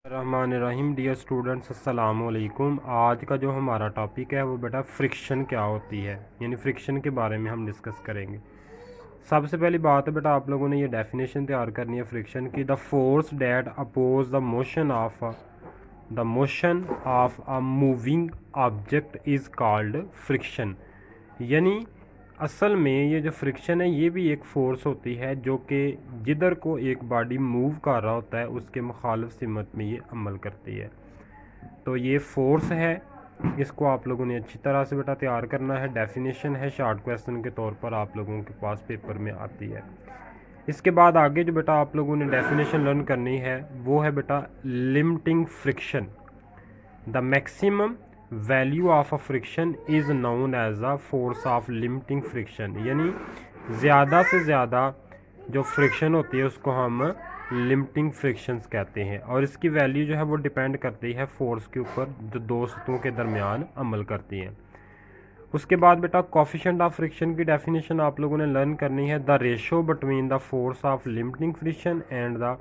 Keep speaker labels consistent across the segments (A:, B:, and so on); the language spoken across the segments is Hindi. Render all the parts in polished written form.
A: रहमानिर्रहीम। डियर स्टूडेंट्स, अस्सलाम वालेकुम। आज का जो हमारा टॉपिक है वो बेटा फ्रिक्शन क्या होती है, यानी फ्रिक्शन के बारे में हम डिस्कस करेंगे। सबसे पहली बात है बेटा, आप लोगों ने ये डेफिनेशन तैयार करनी है फ्रिक्शन की। The force that oppose the motion of a moving object is called friction. यानी असल में ये जो फ्रिक्शन है ये भी एक फ़ोर्स होती है जो कि जिधर को एक बॉडी मूव कर रहा होता है उसके मुखालिफ सिमत में ये अमल करती है। तो ये फ़ोर्स है, इसको आप लोगों ने अच्छी तरह से बेटा तैयार करना है। डेफिनेशन है, शॉर्ट क्वेश्चन के तौर पर आप लोगों के पास पेपर में आती है। इसके बाद आगे जो बेटा आप लोगों ने डेफिनेशन लर्न करनी है वो है बेटा limiting friction. The maximum value of a friction is known as a force of limiting friction. यानी ज़्यादा से ज़्यादा जो फ्रिक्शन होती है उसको हम लिमिटिंग फ्रिक्शंस कहते हैं, और इसकी वैल्यू जो है वो डिपेंड करती है फोर्स के ऊपर जो दो सतहों के दरमियान अमल करती है। उसके बाद बेटा कोफिशिएंट ऑफ फ्रिक्शन की डेफिनेशन आप लोगों ने लर्न करनी है। The ratio between the force of limiting friction and the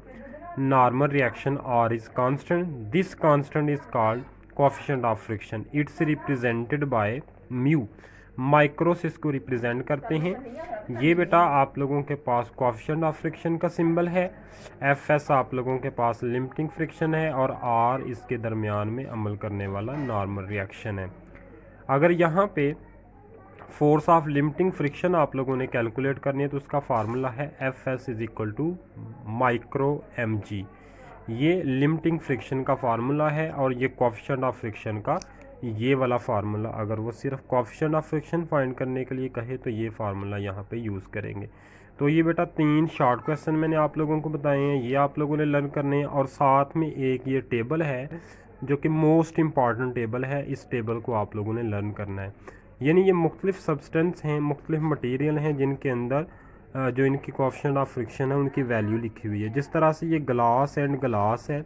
A: normal reaction are is constant. This constant is called coefficient of friction. It's represented by mu. माइक्रोस इसको रिप्रेजेंट करते हैं। ये बेटा आप लोगों के पास कोफिशिएंट ऑफ फ्रिक्शन का सिंबल है। एफ एस आप लोगों के पास लिमिटिंग फ्रिक्शन है, और आर इसके दरमियान में अमल करने वाला नॉर्मल रिएक्शन है। अगर यहाँ पे फोर्स ऑफ लिमिटिंग फ्रिक्शन आप लोगों ने कैलकुलेट करनी है तो उसका फार्मूला है F S is equal to micro M G. ये लिमिटिंग फ्रिक्शन का फार्मूला है, और ये कोफिशिएंट ऑफ फ्रिक्शन का ये वाला फार्मूला, अगर वो सिर्फ कोफिशिएंट ऑफ फ्रिक्शन फाइंड करने के लिए कहे तो ये फार्मूला यहाँ पे यूज़ करेंगे। तो ये बेटा 3 शॉर्ट क्वेश्चन मैंने आप लोगों को बताए हैं, ये आप लोगों ने लर्न करने हैं। और साथ में एक ये टेबल है जो कि मोस्ट इम्पॉर्टेंट टेबल है, इस टेबल को आप लोगों ने लर्न करना है। यानी ये मुख्तलिफ सब्सटेंस हैं, मुख्तलिफ मटेरियल हैं जिनके अंदर जो इनकी कोफिशिएंट ऑफ फ्रिक्शन है उनकी वैल्यू लिखी हुई है। जिस तरह से ये ग्लास एंड ग्लास है,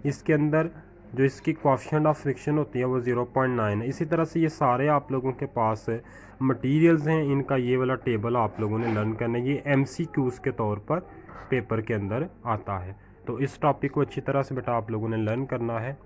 A: इसके अंदर जो इसकी कोफिशिएंट ऑफ फ्रिक्शन होती है वो 0.9 है। इसी तरह से ये सारे आप लोगों के पास मटेरियल्स हैं, इनका ये वाला टेबल आप लोगों ने लर्न करना है। ये MCQs के तौर पर पेपर के अंदर आता है। तो इस टॉपिक को अच्छी तरह से बेटा आप लोगों ने लर्न करना है।